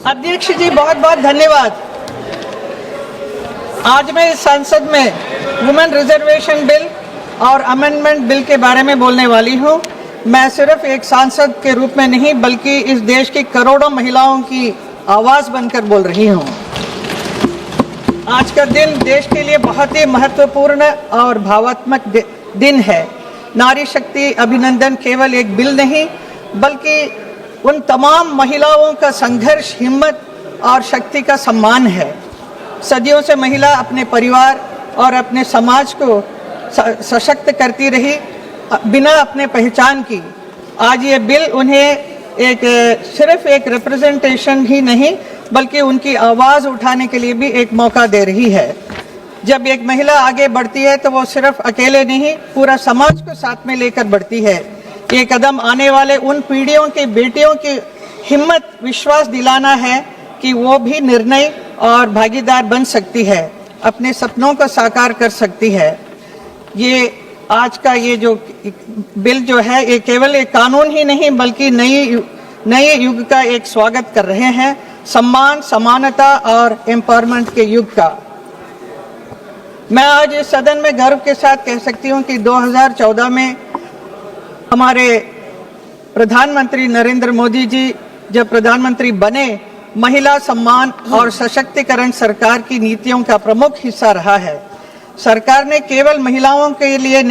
अध्यक्ष जी बहुत बहुत धन्यवाद। आज मैं इस संसद में वुमेन रिजर्वेशन बिल और अमेंडमेंट बिल के बारे में बोलने वाली हूँ। मैं सिर्फ एक सांसद के रूप में नहीं बल्कि इस देश की करोड़ों महिलाओं की आवाज़ बनकर बोल रही हूँ। आज का दिन देश के लिए बहुत ही महत्वपूर्ण और भावात्मक दिन है। नारी शक्ति अभिनंदन केवल एक बिल नहीं बल्कि उन तमाम महिलाओं का संघर्ष, हिम्मत और शक्ति का सम्मान है। सदियों से महिला अपने परिवार और अपने समाज को सशक्त करती रही बिना अपने पहचान की। आज ये बिल उन्हें सिर्फ एक रिप्रेजेंटेशन ही नहीं बल्कि उनकी आवाज़ उठाने के लिए भी एक मौका दे रही है। जब एक महिला आगे बढ़ती है तो वो सिर्फ अकेले नहीं, पूरा समाज को साथ में लेकर बढ़ती है। ये कदम आने वाले उन पीढ़ियों की बेटियों की हिम्मत, विश्वास दिलाना है कि वो भी निर्णय और भागीदार बन सकती है, अपने सपनों को साकार कर सकती है। ये आज का ये जो बिल जो है ये केवल एक कानून ही नहीं बल्कि नए युग का एक स्वागत कर रहे हैं, सम्मान, समानता और एम्पावरमेंट के युग का। मैं आज इस सदन में गर्व के साथ कह सकती हूँ कि 2014 में हमारे प्रधानमंत्री नरेंद्र मोदी जी जब प्रधानमंत्री बने, महिला सम्मान और सशक्तिकरण सरकार की नीतियों का प्रमुख हिस्सा रहा है। सरकार ने केवल महिलाओं के लिए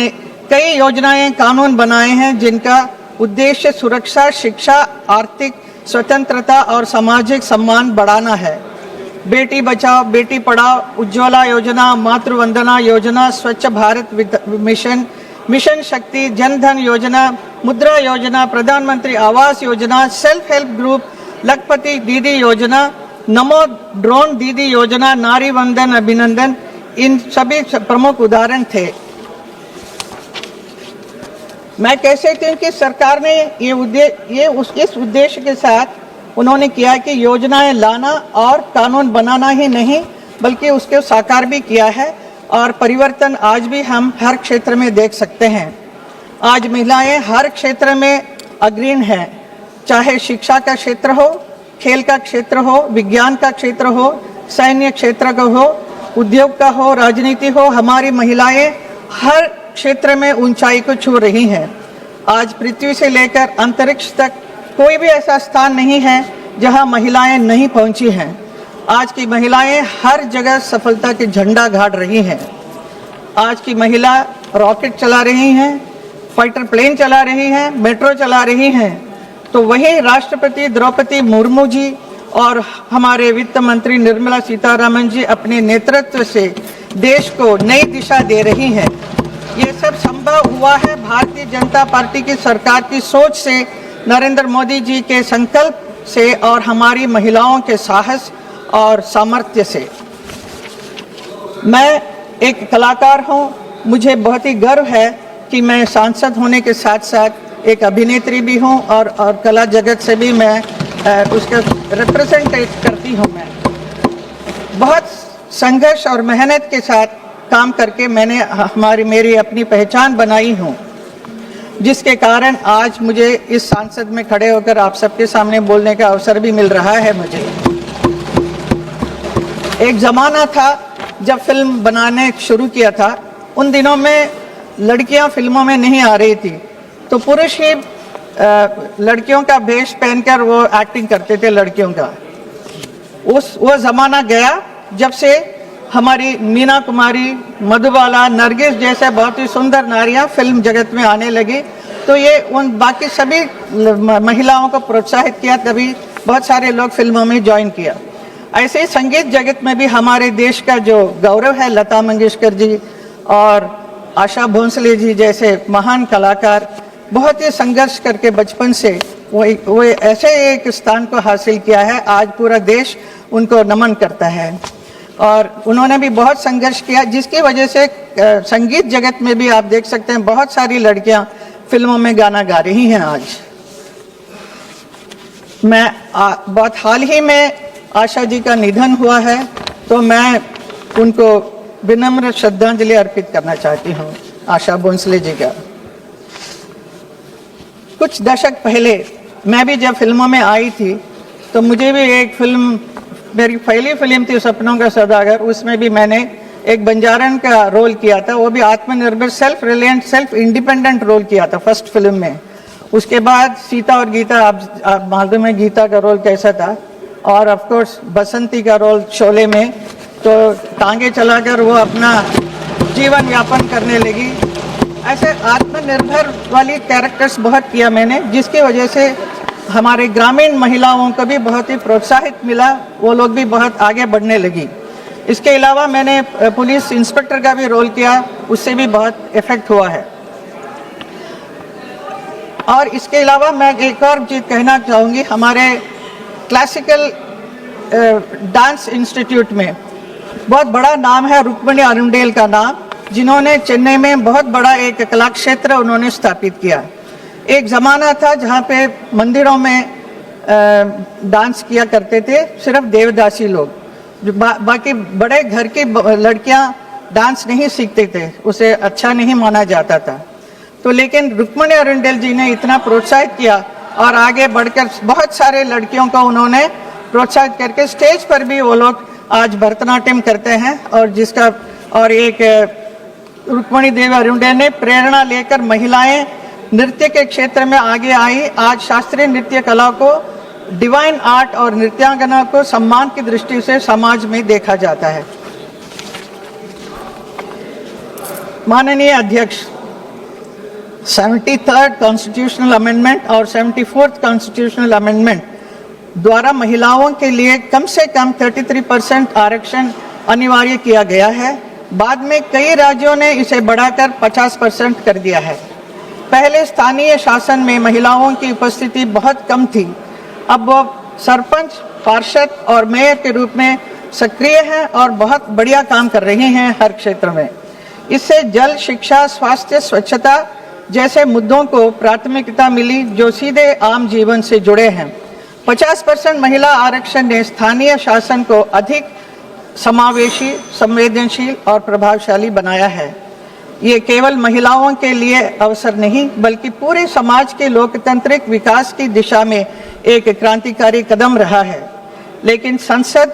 कई योजनाएं, कानून बनाए हैं जिनका उद्देश्य सुरक्षा, शिक्षा, आर्थिक स्वतंत्रता और सामाजिक सम्मान बढ़ाना है। बेटी बचाओ, बेटी पढ़ाओ, उज्ज्वला योजना, मातृवंदना योजना, स्वच्छ भारत मिशन, मिशन शक्ति, जन धन योजना, मुद्रा योजना, प्रधानमंत्री Awas Yojana, self help group, लखपति दीदी योजना, नमो ड्रोन दीदी योजना, नारी वंदन अभिनंदन, इन सभी प्रमुख उदाहरण थे। मैं कह सकती हूँ कि सरकार ने इस उद्देश्य के साथ उन्होंने किया कि योजनाएं लाना और कानून बनाना ही नहीं बल्कि उसके साकार भी किया है और परिवर्तन आज भी हम हर क्षेत्र में देख सकते हैं। आज महिलाएं हर क्षेत्र में अग्रणी हैं, चाहे शिक्षा का क्षेत्र हो, खेल का क्षेत्र हो, विज्ञान का क्षेत्र हो, सैन्य क्षेत्र का हो, उद्योग का हो, राजनीति हो। हमारी महिलाएं हर क्षेत्र में ऊंचाई को छू रही हैं। आज पृथ्वी से लेकर अंतरिक्ष तक कोई भी ऐसा स्थान नहीं है जहां महिलाएं नहीं पहुंची हैं। आज की महिलाएं हर जगह सफलता के झंडा गाड़ रही हैं। आज की महिला रॉकेट चला रही हैं, फाइटर प्लेन चला रही हैं, मेट्रो चला रही हैं। तो वही राष्ट्रपति द्रौपदी मुर्मू जी और हमारे वित्त मंत्री निर्मला सीतारमण जी अपने नेतृत्व से देश को नई दिशा दे रही हैं। ये सब संभव हुआ है भारतीय जनता पार्टी की सरकार की सोच से, नरेंद्र मोदी जी के संकल्प से और हमारी महिलाओं के साहस और सामर्थ्य से। मैं एक कलाकार हूँ, मुझे बहुत ही गर्व है कि मैं सांसद होने के साथ साथ एक अभिनेत्री भी हूँ और कला जगत से भी मैं उसका रिप्रेजेंटेट करती हूँ। मैं बहुत संघर्ष और मेहनत के साथ काम करके मैंने मेरी अपनी पहचान बनाई हूँ, जिसके कारण आज मुझे इस सांसद में खड़े होकर आप सबके सामने बोलने का अवसर भी मिल रहा है। मुझे एक ज़माना था जब फिल्म बनाने शुरू किया था, उन दिनों में लड़कियां फिल्मों में नहीं आ रही थी, तो पुरुष ही लड़कियों का भेष पहनकर वो एक्टिंग करते थे लड़कियों का। वो ज़माना गया जब से हमारी मीना कुमारी, मधुबाला, नरगिस जैसे बहुत ही सुंदर नारियां फिल्म जगत में आने लगी। तो ये उन बाकी सभी महिलाओं को प्रोत्साहित किया, तभी बहुत सारे लोग फिल्मों में ज्वाइन किया। ऐसे ही संगीत जगत में भी हमारे देश का जो गौरव है, लता मंगेशकर जी और आशा भोंसले जी जैसे महान कलाकार बहुत ही संघर्ष करके बचपन से वो ऐसे एक स्थान को हासिल किया है। आज पूरा देश उनको नमन करता है और उन्होंने भी बहुत संघर्ष किया, जिसकी वजह से संगीत जगत में भी आप देख सकते हैं बहुत सारी लड़कियां फिल्मों में गाना गा रही हैं। आज मैं बहुत हाल ही में आशा जी का निधन हुआ है, तो मैं उनको विनम्र श्रद्धांजलि अर्पित करना चाहती हूँ। आशा भोंसले जी का कुछ दशक पहले मैं भी जब फिल्मों में आई थी तो मुझे भी एक फिल्म, मेरी पहली फिल्म थी सपनों का सौदागर, उसमें भी मैंने एक बंजारन का रोल किया था। वो भी आत्मनिर्भर, self reliant, self independent role किया था फर्स्ट फिल्म में। उसके बाद सीता और गीता, आप मालूम है गीता का रोल कैसा था, और ऑफ कोर्स बसंती का रोल शोले में। तो टांगे चलाकर वो अपना जीवन यापन करने लगी। ऐसे आत्मनिर्भर वाली कैरेक्टर्स बहुत किया मैंने, जिसकी वजह से हमारे ग्रामीण महिलाओं को भी बहुत ही प्रोत्साहित मिला, वो लोग भी बहुत आगे बढ़ने लगी। इसके अलावा मैंने पुलिस इंस्पेक्टर का भी रोल किया, उससे भी बहुत इफेक्ट हुआ है। और इसके अलावा मैं एक और चीज़ कहना चाहूँगी, हमारे क्लासिकल डांस इंस्टीट्यूट में बहुत बड़ा नाम है रुक्मिणी अरुंडेल का नाम, जिन्होंने चेन्नई में बहुत बड़ा एक कला क्षेत्र उन्होंने स्थापित किया। एक ज़माना था जहाँ पे मंदिरों में डांस किया करते थे सिर्फ देवदासी लोग, जो बाकी बड़े घर की लड़कियाँ डांस नहीं सीखते थे, उसे अच्छा नहीं माना जाता था। तो लेकिन रुक्मिणी अरुंडेल जी ने इतना प्रोत्साहित किया और आगे बढ़कर बहुत सारे लड़कियों को उन्होंने प्रोत्साहित करके स्टेज पर भी वो लोग आज भरतनाट्यम करते हैं। और एक रुक्मिणी देवी अरुंडेल ने प्रेरणा लेकर महिलाएं नृत्य के क्षेत्र में आगे आई। आज शास्त्रीय नृत्य कला को, डिवाइन आर्ट और नृत्यांगना को सम्मान की दृष्टि से समाज में देखा जाता है। माननीय अध्यक्ष, 73rd कॉन्स्टिट्यूशनल अमेंडमेंट और 74th कॉन्स्टिट्यूशनल अमेंडमेंट द्वारा महिलाओं के लिए कम से कम 33% आरक्षण अनिवार्य किया गया है। बाद में कई राज्यों ने इसे बढ़ाकर 50% कर दिया है। पहले स्थानीय शासन में महिलाओं की उपस्थिति बहुत कम थी, अब वो सरपंच, पार्षद और मेयर के रूप में सक्रिय हैं और बहुत बढ़िया काम कर रही हैं हर क्षेत्र में। इससे जल, शिक्षा, स्वास्थ्य, स्वच्छता जैसे मुद्दों को प्राथमिकता मिली जो सीधे आम जीवन से जुड़े हैं। 50% महिला आरक्षण ने स्थानीय शासन को अधिक समावेशी, संवेदनशील और प्रभावशाली बनाया है। ये केवल महिलाओं के लिए अवसर नहीं बल्कि पूरे समाज के लोकतांत्रिक विकास की दिशा में एक क्रांतिकारी कदम रहा है। लेकिन संसद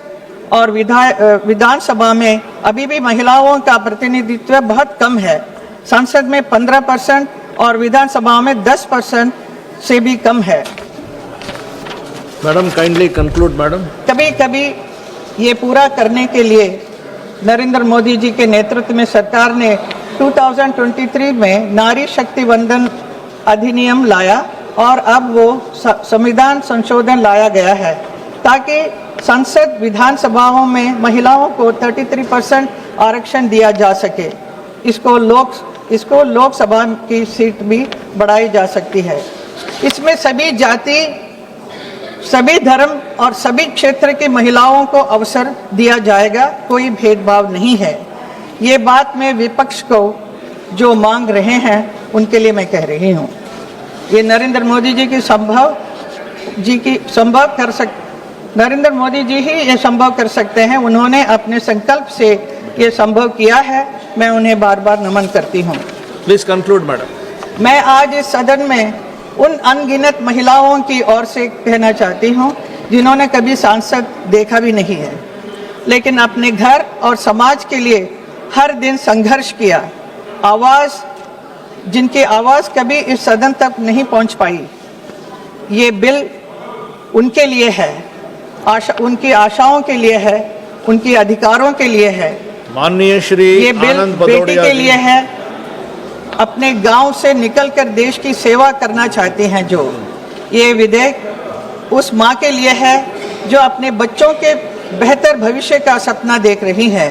और विधानसभा में अभी भी महिलाओं का प्रतिनिधित्व बहुत कम है। संसद में 15% और विधानसभा में 10% से भी कम है। Madam kindly conclude madam. कभी कभी ये पूरा करने के लिए नरेंद्र मोदी जी के नेतृत्व में सरकार ने 2023 में नारी शक्ति वंदन अधिनियम लाया और अब वो संविधान संशोधन लाया गया है ताकि संसद, विधानसभाओं में महिलाओं को 33% आरक्षण दिया जा सके। इसको लोकसभा की सीट भी बढ़ाई जा सकती है। इसमें सभी जाति, सभी धर्म और सभी क्षेत्र की महिलाओं को अवसर दिया जाएगा, कोई भेदभाव नहीं है। ये बात मैं विपक्ष को जो मांग रहे हैं उनके लिए मैं कह रही हूँ। ये नरेंद्र मोदी जी नरेंद्र मोदी जी ही ये संभव कर सकते हैं। उन्होंने अपने संकल्प से ये संभव किया है, मैं उन्हें बार बार नमन करती हूँ। Please conclude madam. मैं आज इस सदन में उन अनगिनत महिलाओं की ओर से कहना चाहती हूँ जिन्होंने कभी सांसद देखा भी नहीं है, लेकिन अपने घर और समाज के लिए हर दिन संघर्ष किया। जिनकी आवाज़ कभी इस सदन तक नहीं पहुँच पाई, ये बिल उनके लिए है, उनकी आशाओं के लिए है, उनके अधिकारों के लिए है। माननीय श्री ये बिल बेटी के लिए है, अपने गांव से निकलकर देश की सेवा करना चाहती हैं जो। ये विधेयक उस माँ के लिए है जो अपने बच्चों के बेहतर भविष्य का सपना देख रही है।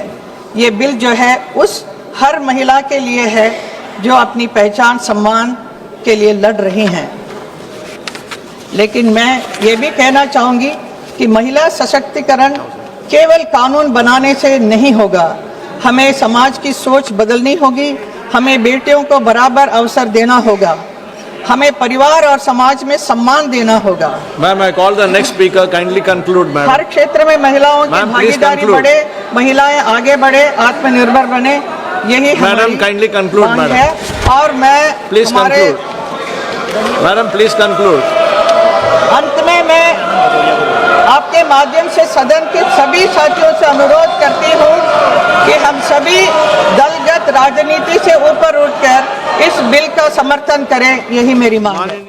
ये बिल जो है उस हर महिला के लिए है जो अपनी पहचान, सम्मान के लिए लड़ रही हैं। लेकिन मैं ये भी कहना चाहूँगी कि महिला सशक्तिकरण केवल कानून बनाने से नहीं होगा, हमें समाज की सोच बदलनी होगी, हमें बेटियों को बराबर अवसर देना होगा, हमें परिवार और समाज में सम्मान देना होगा। Ma'am, I call the next speaker, kindly conclude ma'am. हर क्षेत्र में महिलाओं की भागीदारी बढ़े, महिलाएं आगे बढ़े, आत्मनिर्भर बने, यही मैडम काइंडली कंक्लूड मैडम है। और मैं please conclude madam, please conclude. अंत में मैं आपके माध्यम से सदन के सभी साथियों से अनुरोध करती हूँ कि हम सभी दलगत राजनीति से ऊपर उठकर इस बिल का समर्थन करें, यही मेरी मांग है।